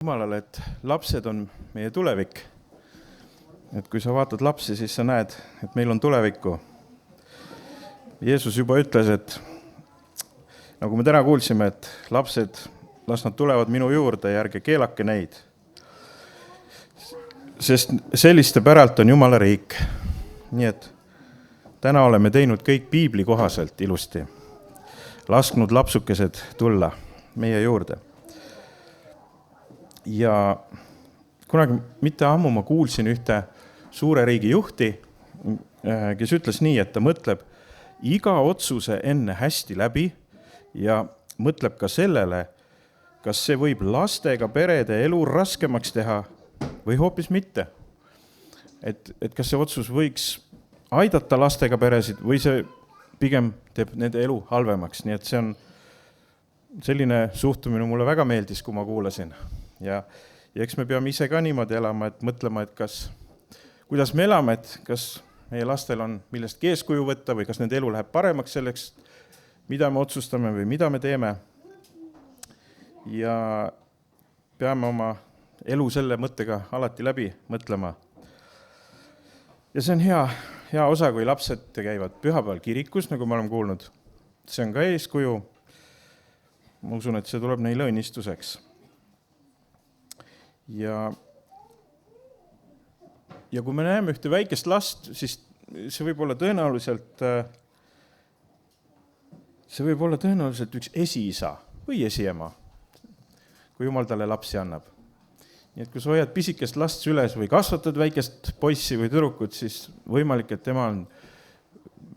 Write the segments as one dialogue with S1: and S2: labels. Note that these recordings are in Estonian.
S1: Jumalale, et lapsed on meie tulevik. Et kui sa vaatad lapsi, siis sa näed, et meil on tulevikku. Jeesus juba ütles, et nagu me täna kuulsime, et lapsed, las nad tulevad minu juurde ja ärge keelake neid. Sest selliste päralt on Jumala riik. Nii et täna oleme teinud kõik piibli kohaselt ilusti. Lasknud lapsukesed tulla meie juurde. Ja kunagi mitte ammu ma kuulsin ühte suure riigi juhti, kes ütles nii, et ta mõtleb iga otsuse enne hästi läbi ja mõtleb ka sellele, kas see võib lastega perede elu raskemaks teha või hoopis mitte. Et kas see otsus võiks aidata lastega peresid või see pigem teeb nende elu halvemaks. Nii et see on selline suhtumine mulle väga meeldis, kui ma kuulasin. Ja eks me peame ise ka niimoodi elama, et mõtlema, et kuidas me elame, et kas meie lastel on millestki eeskuju võtta või kas nende elu läheb paremaks selleks, mida me otsustame või mida me teeme. Ja peame oma elu selle mõttega alati läbi mõtlema. Ja see on hea osa, kui lapsed käivad pühapäeval kirikus, nagu me oleme kuulnud. See on ka eeskuju. Ma usun, et see tuleb neile õnnistuseks. Ja kui me näeme ühte väikest last, siis see võib olla tõenäoliselt üks esiisa või esiema, kui Jumal talle lapsi annab. Nii et kui sa hoiad pisikest last üles või kasvatad väikest poissi või tüdrukut, siis võimalik, et tema on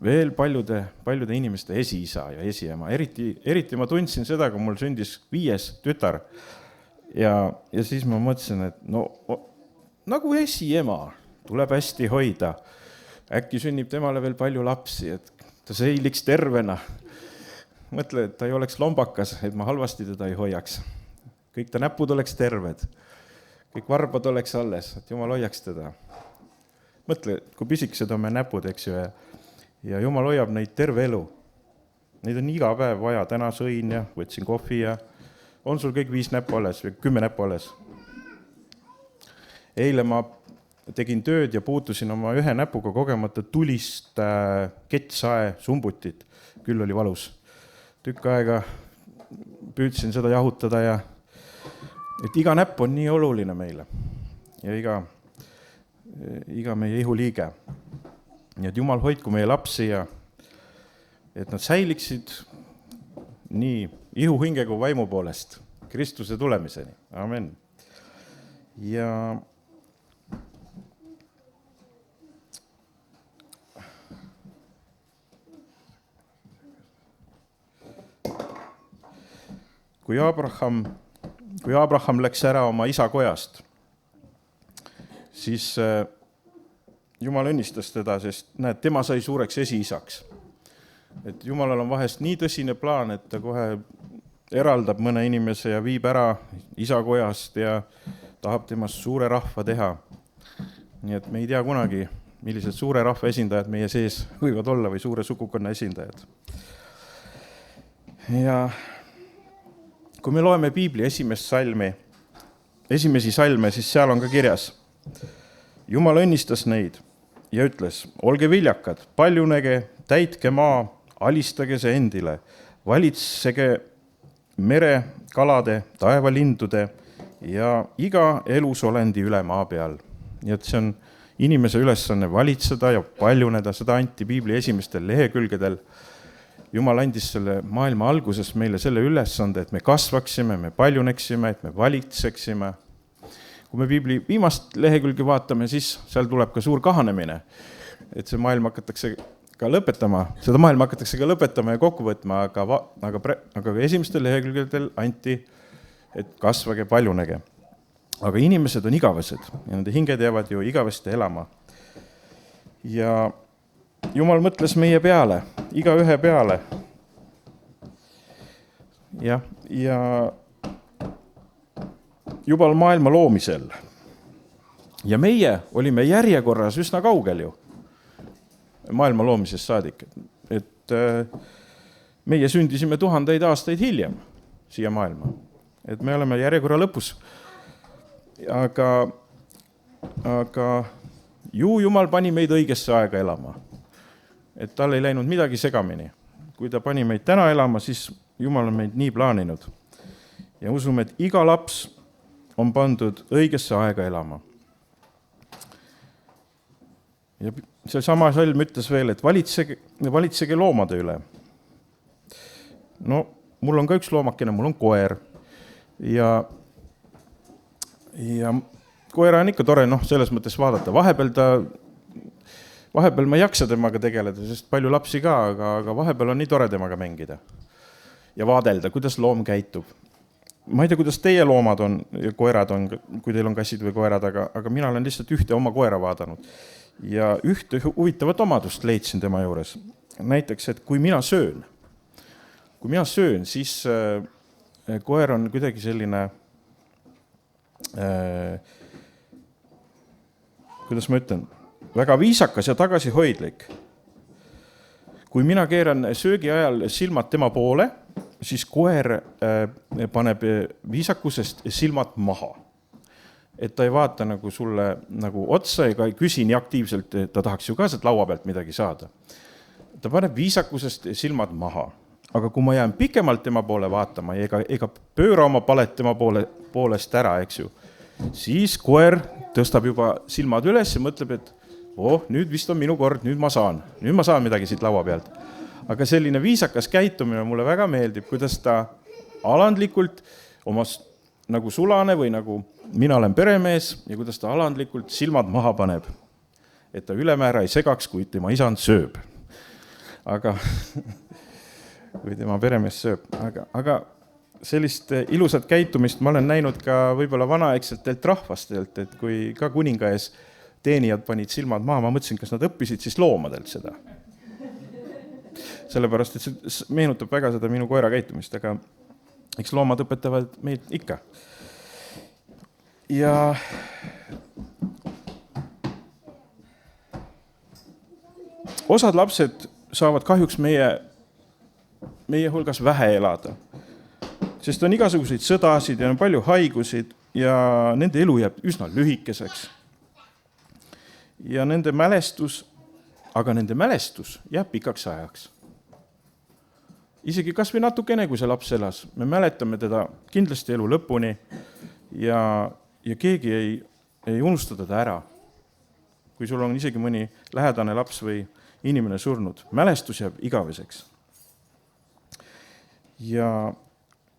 S1: veel paljude inimeste esiisa ja esiema. Eriti ma tundsin seda, kui mul sündis 5. tütar. Ja siis ma mõtlesin, et nagu esiema tuleb hästi hoida. Äkki sünnib temale veel palju lapsi, et ta seiliks tervena. Mõtle, et ta ei oleks lombakas, et ma halvasti teda ei hoiaks. Kõik ta näpud oleks terved. Kõik varbad oleks alles, et Jumal hoiaks teda. Mõtle, kui pisikesed on me näpud, eks ju, ja Jumal hoiab neid terve elu. Neid on iga päev vaja. Täna sõin ja võtsin kohvi ja on sul kõik 5 näppu alles või 10 näppu alles. Eile ma tegin tööd ja puutusin oma 1 näpuga kogemata tulist kettsae sumbutit. Küll oli valus. Tükk aega püüdsin seda jahutada ja et iga näpp on nii oluline meile ja iga meie ihuliige. Nii et Jumal hoidku meie lapsi ja et nad säiliksid nii ihu, hinge kui vaimu poolest Kristuse tulemiseni. Amen. Ja kui Abraham läks ära oma isa kojast, siis Jumal õnnistas teda, sest näed, tema sai suureks esiisaks. Et Jumalal on vahest nii tõsine plaan, et ta kohe eraldab mõne inimese ja viib ära isa kojast ja tahab temast suure rahva teha. Nii et me ei tea kunagi, millised suure rahva esindajad meie sees võivad olla või suure sugukonna esindajad. Ja kui me loeme piibli esimesi salme, siis seal on ka kirjas. Jumal õnnistas neid ja ütles, olge viljakad, paljunege, täitke maa, alistage see endile, valitsege mere, kalade, taevalindude ja iga elusolendi üle maa peal. Nii et see on inimese ülesanne valitseda ja paljuneda, seda anti piibli esimestel lehekülgedel. Jumal andis selle maailma alguses meile selle ülesande, et me kasvaksime, me paljuneksime, et me valitseksime. Kui me piibli viimast lehekülge vaatame, siis seal tuleb ka suur kahanemine, et see maailm hakatakse ka lõpetama, seda maailma hakatakse ka lõpetama ja kokku võtma, aga esimestel lehekülgedel anti, et kasvage, paljunege. Aga inimesed on igavesed ja nende hinged jäävad ju igavesti elama. Ja Jumal mõtles meie peale, iga ühe peale. Ja juba maailma loomisel. Ja meie olime järjekorras üsna kaugel ju. Maailma loomisest saadik, et meie sündisime 1000 aastaid hiljem siia maailma. Et me oleme järjekorra lõpus. aga Jumal pani meid õigesse aega elama. Et tal ei läinud midagi segamini. Kui ta pani meid täna elama, siis Jumal on meid nii plaaninud. Ja usume, et iga laps on pandud õigesse aega elama. Ja see sama salm ütles veel, et valitsege loomade üle. No, mul on ka üks loomakene, mul on koer. Ja koera on ikka tore, selles mõttes vaadata. Vahepeal ma ei jaksa temaga tegeleda, sest palju lapsi ka, aga vahepeal on nii tore temaga mängida. Ja vaadelda, kuidas loom käitub. Ma ei tea, kuidas teie loomad on ja koerad on, kui teil on kassid või koerad, aga mina olen lihtsalt ühte oma koera vaadanud. Ja ühte huvitavat omadust leidsin tema juures. Näiteks, et kui mina söön, siis koer on kuidagi selline, kuidas ma ütlen, väga viisakas ja tagasihoidlik. Kui mina keeran söögi ajal silmad tema poole, siis koer paneb viisakusest silmad maha. Et ta ei vaata nagu sulle nagu otsa ega ei küsi nii aktiivselt, ta tahaks ju ka sealt laua pealt midagi saada. Ta paneb viisakusest silmad maha. Aga kui ma jään pikemalt tema poole vaatama ega pööra oma palet tema poolest ära, eks ju, siis koer tõstab juba silmad üles ja mõtleb, et nüüd vist on minu kord, nüüd ma saan midagi siit laua pealt. Aga selline viisakas käitumine mulle väga meeldib, kuidas ta alandlikult oma nagu sulane või nagu mina olen peremees ja kuidas ta alandlikult silmad maha paneb, et ta ülemäära ei segaks, kui tema isand sööb. Aga või tema peremees sööb. Aga sellist ilusat käitumist ma olen näinud ka võib-olla vanaaegsetelt rahvastelt, et kui ka kuninga ees teenijad panid silmad maha, ma mõtlesin, kas nad õppisid siis loomadelt seda. Sellepärast, et see meenutab väga seda minu koera käitumist, aga eks loomad õpetavad meid ikka. Ja osad lapsed saavad kahjuks meie hulgas vähe elada, sest on igasuguseid sõdasid ja on palju haigusid ja nende elu jääb üsna lühikeseks. Ja nende mälestus jääb pikaks ajaks. Isegi kas või natukene, kui see laps elas, me mäletame teda kindlasti elu lõpuni ja keegi ei unusta teda ära. Kui sul on isegi mõni lähedane laps või inimene surnud, mälestus jääb igaveseks. Ja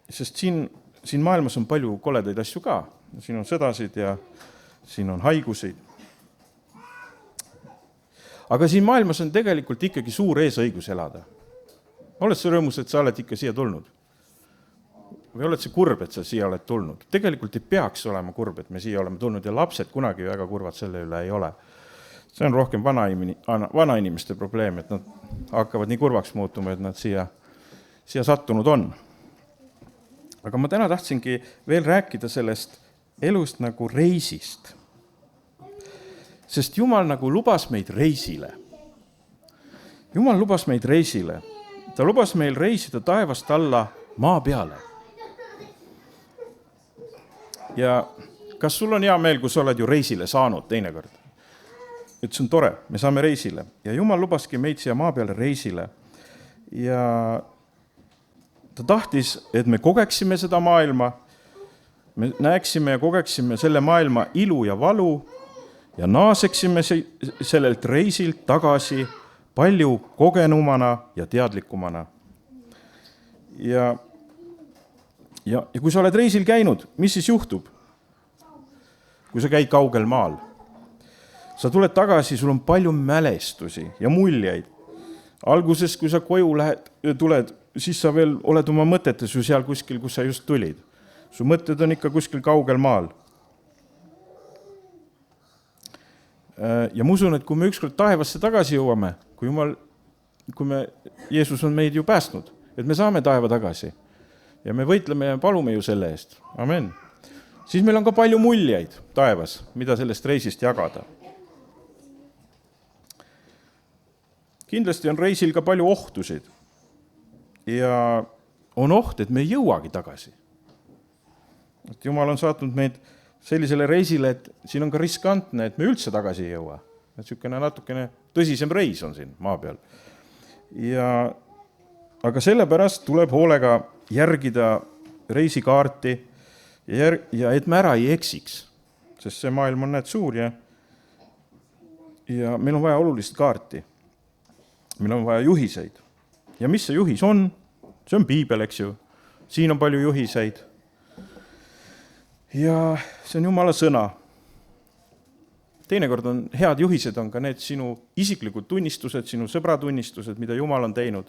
S1: sest siin maailmas on palju koledaid asju ka. Siin on sõdasid ja siin on haigusid. Aga siin maailmas on tegelikult ikkagi suur eesõigus elada. Oled sa rõõmus, et sa oled ikka siia tulnud? Või oled sa kurb, et sa siia oled tulnud? Tegelikult ei peaks olema kurb, et me siia oleme tulnud ja lapsed kunagi väga kurvad selle üle ei ole. See on rohkem vanainimeste probleem, et nad hakkavad nii kurvaks muutuma, et nad siia sattunud on. Aga ma täna tahtsingi veel rääkida sellest elust nagu reisist. Sest Jumal nagu lubas meid reisile. Jumal lubas meid reisile. Ta lubas meil reisida taevast alla maa peale. Ja kas sul on hea meel, kui sa oled ju reisile saanud teinekord? Et see on tore, me saame reisile. Ja Jumal lubaski meid siia maa peale reisile. Ja ta tahtis, et me kogeksime seda maailma, me näeksime ja kogeksime selle maailma ilu ja valu ja naaseksime sellelt reisilt tagasi palju kogenumana ja teadlikumana. Ja kui sa oled reisil käinud, mis siis juhtub? Kui sa käid kaugel maal, sa tuled tagasi, sul on palju mälestusi ja muljeid. Alguses, kui sa koju tuled, siis sa veel oled oma mõtetes ju seal kuskil, kus sa just tulid. Su mõtted on ikka kuskil kaugel maal. Ja ma usun, et kui me ükskord taevasse tagasi jõuame, kui Jeesus on meid ju päästnud, et me saame taeva tagasi ja me võitleme ja palume ju selle eest. Amen. Siis meil on ka palju muljeid taevas, mida sellest reisist jagada. Kindlasti on reisil ka palju ohtusid ja on oht, et me ei jõuagi tagasi. Et Jumal on saatnud meid sellisele reisile, et siin on ka riskantne, et me üldse tagasi ei jõua. Niisugune natukene tõsisem reis on siin maa peal. Aga sellepärast tuleb hoolega järgida reisikaarti ja et me ära ei eksiks, sest see maailm on suur ja meil on vaja olulist kaarti. Meil on vaja juhiseid. Ja mis see juhis on? See on piibel, eks ju. Siin on palju juhiseid. Ja see on Jumala sõna. Teinekord on head juhised, on ka need sinu isiklikud tunnistused, sinu sõbratunnistused, mida Jumal on teinud.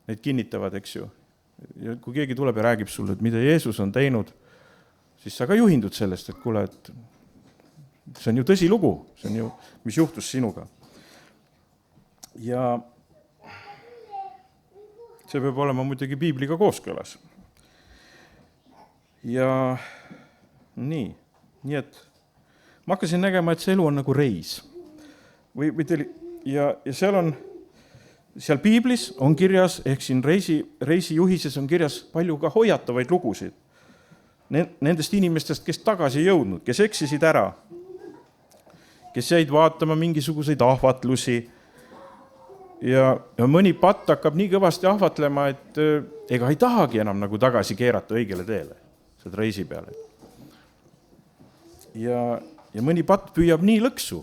S1: Need kinnitavad, eks ju. Ja kui keegi tuleb ja räägib sulle, et mida Jeesus on teinud, siis sa ka juhindud sellest, et kuule, et see on ju tõsilugu, see on ju, mis juhtus sinuga. Ja see peab olema muidugi piibliga kooskõlas. Ja nii et ma hakkasin nägema, et see elu on nagu reis. Ja seal piiblis on kirjas, ehk siin reisijuhises on kirjas palju ka hoiatavaid lugusid. Nendest inimestest, kes tagasi ei jõudnud, kes eksisid ära, kes jäid vaatama mingisuguseid ahvatlusi ja mõni patt hakkab nii kõvasti ahvatlema, et ega ei tahagi enam nagu tagasi keerata õigele teele, seda reisi peale. Ja mõni patt püüab nii lõksu,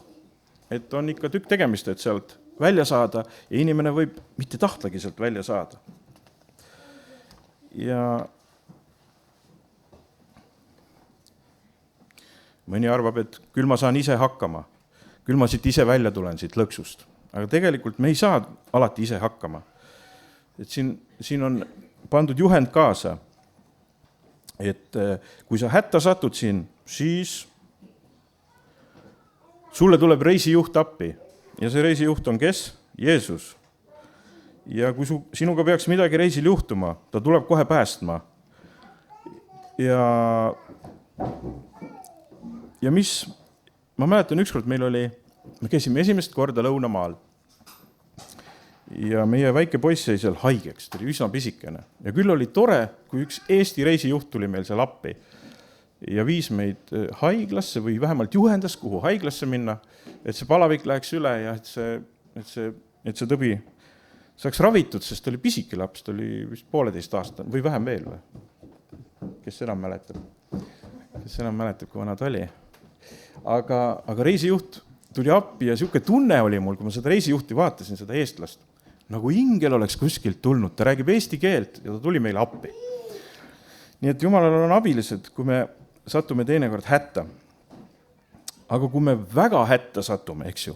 S1: et on ikka tükk tegemist, et sealt välja saada ja inimene võib mitte tahtlagi sealt välja saada. Ja mõni arvab, et küll ma saan ise hakkama, küll ma siit ise välja tulen siit lõksust. Aga tegelikult me ei saa alati ise hakkama. Et siin on pandud juhend kaasa, et kui sa hätta satud siin, siis sulle tuleb reisijuht appi. Ja see reisijuht on kes? Jeesus. Ja kui sinuga peaks midagi reisil juhtuma, ta tuleb kohe päästma. Ja ma mäletan ükskord me käisime esimest korda Lõunamaal. Ja meie väike poiss jäi seal haigeks, ta oli üsna pisikene. Ja küll oli tore, kui üks Eesti reisijuht tuli meil seal appi ja viis meid haiglasse või vähemalt juhendas, kuhu haiglasse minna, et see palavik läheks üle ja et see tõbi saaks ravitud, sest ta oli pisike laps, ta oli vist 1,5 aastane või vähem veel või? Kes enam mäletab, kui vana ta oli. Aga reisijuht tuli appi ja siuke tunne oli mul, kui ma seda reisijuhti vaatasin, seda eestlast, nagu ingel oleks kuskilt tulnud, ta räägib eesti keelt ja ta tuli meile appi. Nii et Jumalal on abilised, kui me satume teinekord hätta. Aga kui me väga hätta satume, eks ju,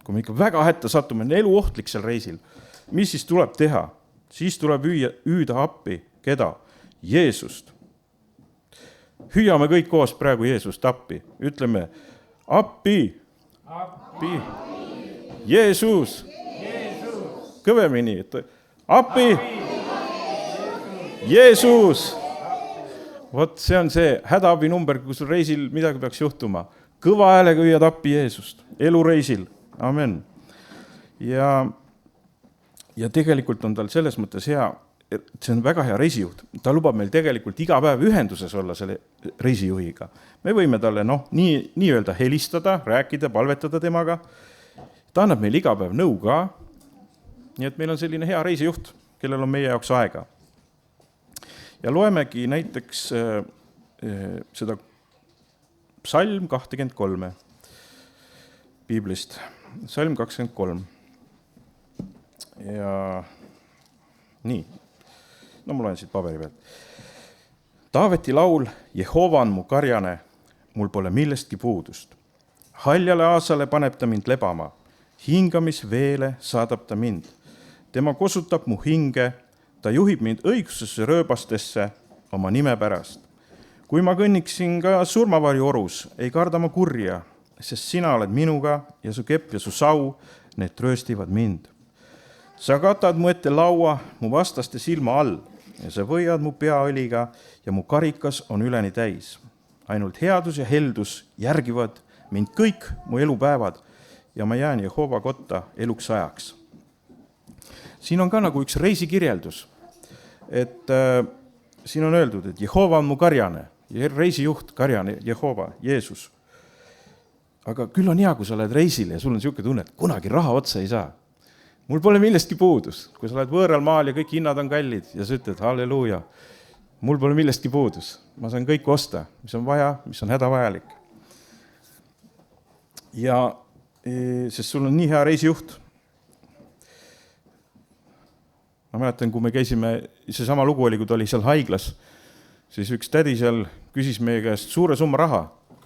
S1: kui me ikka väga hätta satume, on elu ohtlik seal reisil, mis siis tuleb teha? Siis tuleb hüüda appi, keda? Jeesust. Hüüame kõik koos praegu Jeesust appi. Ütleme, appi. Jeesus. Kõvemini. Appi. Jeesus. Vot see on see hädaabi number, kui sul reisil midagi peaks juhtuma. Kõva häälega hüüad appi Jeesust. Elureisil. Amen. Ja tegelikult on tal selles mõttes hea, see on väga hea reisijuht. Ta lubab meil tegelikult iga päev ühenduses olla selle reisijuhiga. Me võime talle nii öelda helistada, rääkida, palvetada temaga. Ta annab meil iga päev nõu ka. Nii et meil on selline hea reisijuht, kellel on meie jaoks aega. Ja loemegi näiteks seda Psalm 23 piiblist. Psalm 23. Ja nii. Ma loen siit paberi pealt. Taaveti laul, Jehova on mu karjane, mul pole millestki puudust. Haljale aasale paneb ta mind lebama, hingamisveele saadab ta mind. Tema kosutab mu hinge, ta juhib mind õigsusesse rööbastesse oma nime pärast. Kui ma kõnniksin ka surmavarju orus, ei karda ma kurja, sest sina oled minuga ja su kepp ja su sau, need trööstivad mind. Sa katad mu ette laua mu vastaste silma all ja sa võiad mu peaõliga ja mu karikas on üleni täis. Ainult headus ja heldus järgivad mind kõik mu elupäevad ja ma jään Jehova kotta eluks ajaks. Siin on ka nagu üks reisikirjeldus, et siin on öeldud, et Jehova on mu karjane, reisijuht, karjane, Jehova, Jeesus. Aga küll on hea, kui sa oled reisil ja sul on niisugune tunne, et kunagi raha otsa ei saa. Mul pole millestki puudus. Kui sa oled võõral maal ja kõik hinnad on kallid ja sa ütled, halleluuja, mul pole millestki puudus. Ma saan kõik osta, mis on vaja, mis on hädavajalik. Ja sest sul on nii hea reisijuht. Ma mäletan, kui me käisime, see sama lugu oli, kui ta oli seal haiglas, siis üks tädi seal küsis meie käest suure summa raha.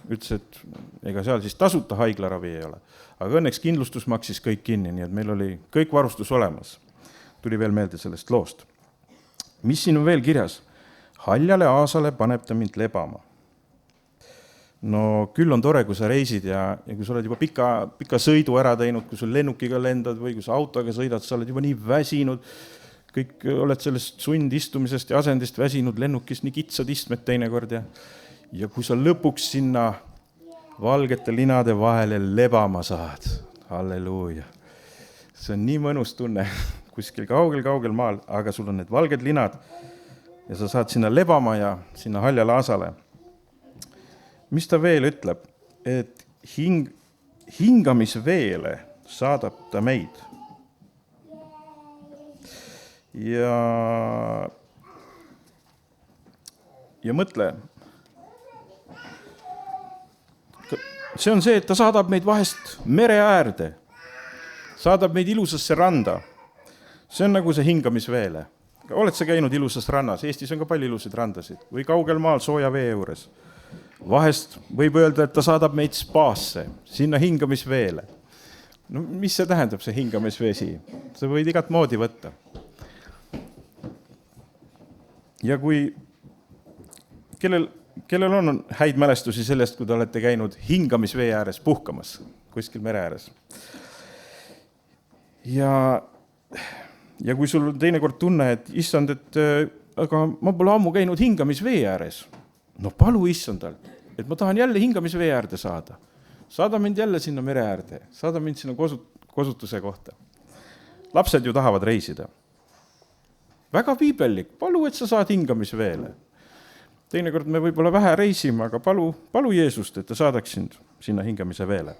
S1: Ütles, et ega seal siis tasuta haiglaravi ei ole. Aga õnneks kindlustus maksis kõik kinni, nii et meil oli kõik varustus olemas. Tuli veel meelde sellest loost. Mis siin on veel kirjas? Haljale aasale paneb ta mind lebama. No küll on tore, kui sa reisid ja kui sa oled juba pika sõidu ära teinud, kui sul lennukiga lendad või kui sa autoga sõidad, sa oled juba nii väsinud, kõik oled sellest sundistumisest ja asendist väsinud, lennukis nii kitsad istmed teinekord ja kui sa lõpuks sinna valgete linade vahele lebama saad, halleluuja. See on nii mõnus tunne, kuskil kaugel maal, aga sul on need valged linad ja sa saad sinna lebama ja sinna haljale aasale. Mis ta veel ütleb? Et hingamisveele saadab ta meid. Ja mõtle, see on see, et ta saadab meid vahest mere äärde, saadab meid ilusasse randa. See on nagu see hingamisveele. Oled sa käinud ilusas rannas? Eestis on ka palju ilusid randasid või kaugel maal sooja vee juures. Vahest võib öelda, et ta saadab meid spaasse, sinna hingamisveele. No mis see tähendab, see hingamisvesi? Sa võid igat moodi võtta. Ja kui kellel on häid mälestusi sellest, kui te olete käinud hingamisvee ääres puhkamas, kuskil mere ääres. Ja kui sul on teinekord tunne, et issand, aga ma pole ammu käinud hingamisvee ääres. No palu issandalt, et ma tahan jälle hingamisvee äärde saada. Saada mind jälle sinna mere äärde, saada mind sinna kosutuse kohta. Lapsed ju tahavad reisida. Väga piibellik, palu, et sa saad hingamisveele. Teinekord me võib-olla vähe reisime, aga palu Jeesust, et ta saadaks sind sinna hingamise veele.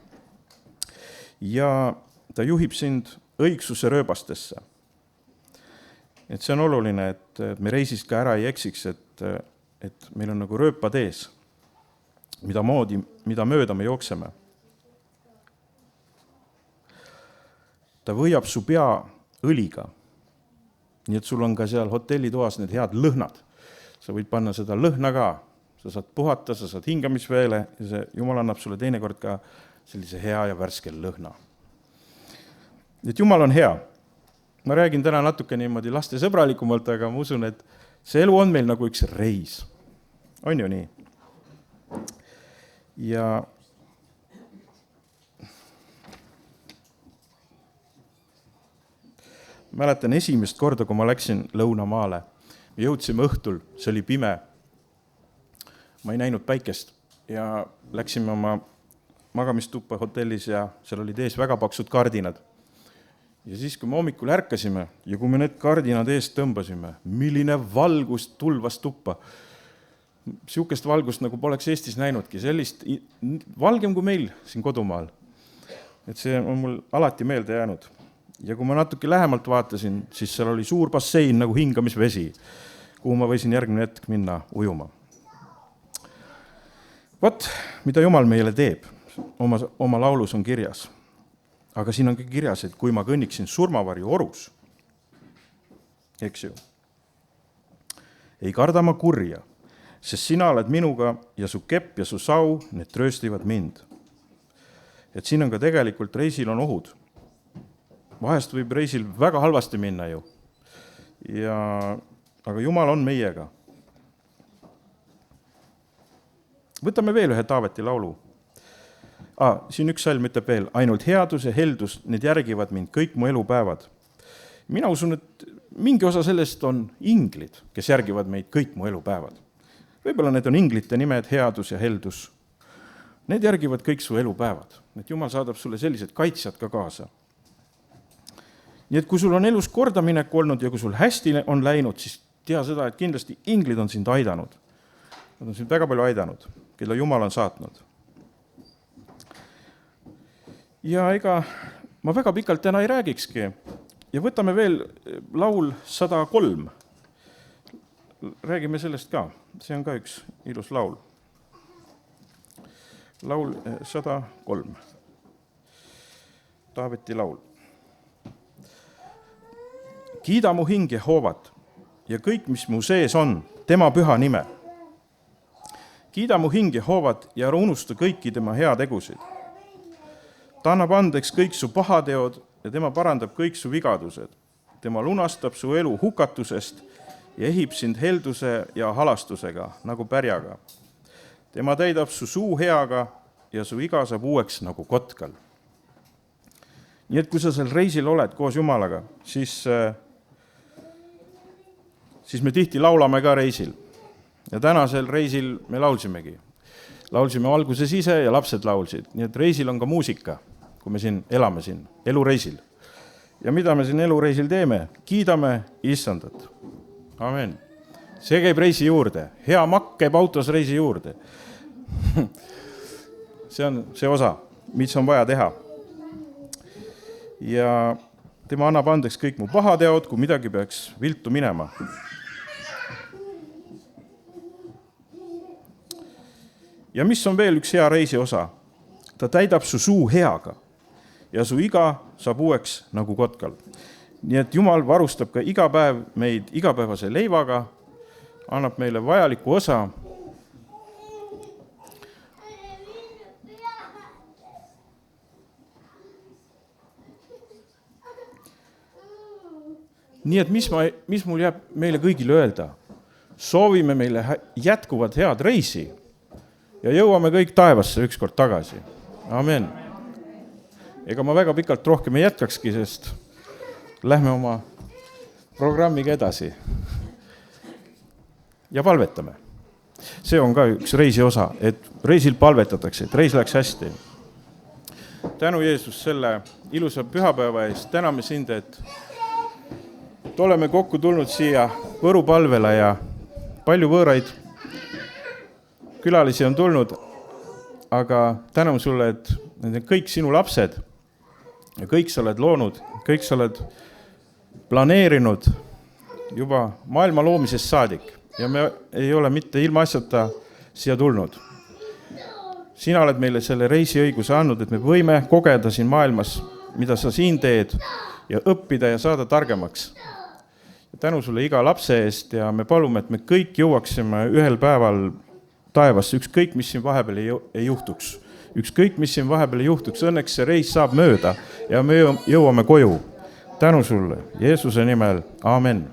S1: Ja ta juhib sind õigsuse rööbastesse. Et see on oluline, et me reisist ka ära ei eksiks, et meil on nagu rööpad ees, mida mööda me jookseme. Ta võiab su pea õliga. Nii et sul on ka seal hotellitoas need head lõhnad. Sa võid panna seda lõhna ka. Sa saad puhata, sa saad hingamisveele ja see Jumal annab sulle teinekord ka sellise hea ja värskel lõhna. Et Jumal on hea. Ma räägin täna natuke niimoodi laste sõbralikumalt, aga ma usun, et see elu on meil nagu üks reis. On ju nii? Ja mäletan esimest korda, kui ma läksin Lõunamaale. Me jõudsime õhtul, see oli pime. Ma ei näinud päikest ja läksime oma magamistuppa hotellis ja seal olid ees väga paksud kardinad. Ja siis, kui me hommikul ärkasime ja kui me need kardinad eest tõmbasime, milline valgus tulvas tuppa. Siukest valgust, nagu poleks Eestis näinudki, sellist valgem kui meil siin kodumaal. Et see on mul alati meelde jäänud. Ja kui ma natuke lähemalt vaatasin, siis seal oli suur bassein nagu hingamisvesi, kuhu ma võisin järgmine hetk minna ujuma. Vot, mida Jumal meile teeb, oma laulus on kirjas. Aga siin on ka kirjas, et kui ma kõnniksin surmavarju orus, eks ju, ei karda ma kurja, sest sina oled minuga ja su kepp ja su sau, need trööstivad mind. Et siin on ka tegelikult reisil on ohud. Vahest võib reisil väga halvasti minna ju. Aga Jumal on meiega. Võtame veel ühe Taaveti laulu. Siin üks salm ütleb veel, ainult headus ja heldus, need järgivad mind kõik mu elupäevad. Mina usun, et mingi osa sellest on inglid, kes järgivad meid kõik mu elupäevad. Võib-olla need on inglite nimed, headus ja heldus. Need järgivad kõik su elupäevad. Et Jumal saadab sulle sellised kaitsjad ka kaasa. Nii et kui sul on elus kordaminek olnud ja kui sul hästi on läinud, siis tea seda, et kindlasti inglid on sind aidanud. Nad on sind väga palju aidanud, keda Jumal on saatnud. Ja ega ma väga pikalt täna ei räägikski. Ja võtame veel laul 103. Räägime sellest ka. See on ka üks ilus laul. Laul 103. Taaveti laul. Kiida mu hing Jehoovat ja kõik, mis mu sees on, tema püha nime. Kiida mu hing Jehoovat ja ära unusta kõiki tema heategusid. Ta annab andeks kõik su pahateod ja tema parandab kõik su vigadused. Tema lunastab su elu hukatusest ja ehib sind helduse ja halastusega, nagu pärjaga. Tema täidab su suu heaga ja su iga saab uueks nagu kotkal. Nii et kui sa seal reisil oled koos Jumalaga, siis me tihti laulame ka reisil. Ja tänasel reisil me laulsimegi. Laulsime alguses ise ja lapsed laulsid. Nii et reisil on ka muusika, kui me siin elame siin, elureisil. Ja mida me siin elureisil teeme? Kiidame Issandat. Amen. See käib reisi juurde. Hea makk käib autos reisi juurde. See on see osa, mis on vaja teha. Ja tema annab andeks kõik mu pahateod, kui midagi peaks viltu minema. Ja mis on veel üks hea reisi osa? Ta täidab su suu heaga ja su iga saab uueks nagu kotkal. Nii et Jumal varustab ka iga päev meid igapäevase leivaga, annab meile vajaliku osa. Nii et mis mul jääb meile kõigile öelda? Soovime meile jätkuvat head reisi ja jõuame kõik taevasse ükskord tagasi. Amen. Ega ma väga pikalt rohkem ei jätkakski, sest lähme oma programmiga edasi ja palvetame. See on ka üks reisi osa, et reisil palvetatakse, et reis läks hästi. Tänu Jeesus selle ilusa pühapäeva eest. Täname sind, et oleme kokku tulnud siia Võru palvele ja palju võõraid külalisi on tulnud, aga täname sulle, et need on kõik sinu lapsed ja kõik sa oled loonud, kõik sa oled planeerinud juba maailma loomisest saadik ja me ei ole mitte ilma asjata siia tulnud. Sina oled meile selle reisiõiguse andnud, et me võime kogeda siin maailmas, mida sa siin teed ja õppida ja saada targemaks. Ja tänu sulle iga lapse eest ja me palume, et me kõik jõuaksime ühel päeval taevasse, ükskõik, mis siin vahepeal ei juhtuks. Ükskõik, mis siin vahepeal ei juhtuks, õnneks see reis saab mööda ja me jõuame koju. Tänu sulle, Jeesuse nimel, amen.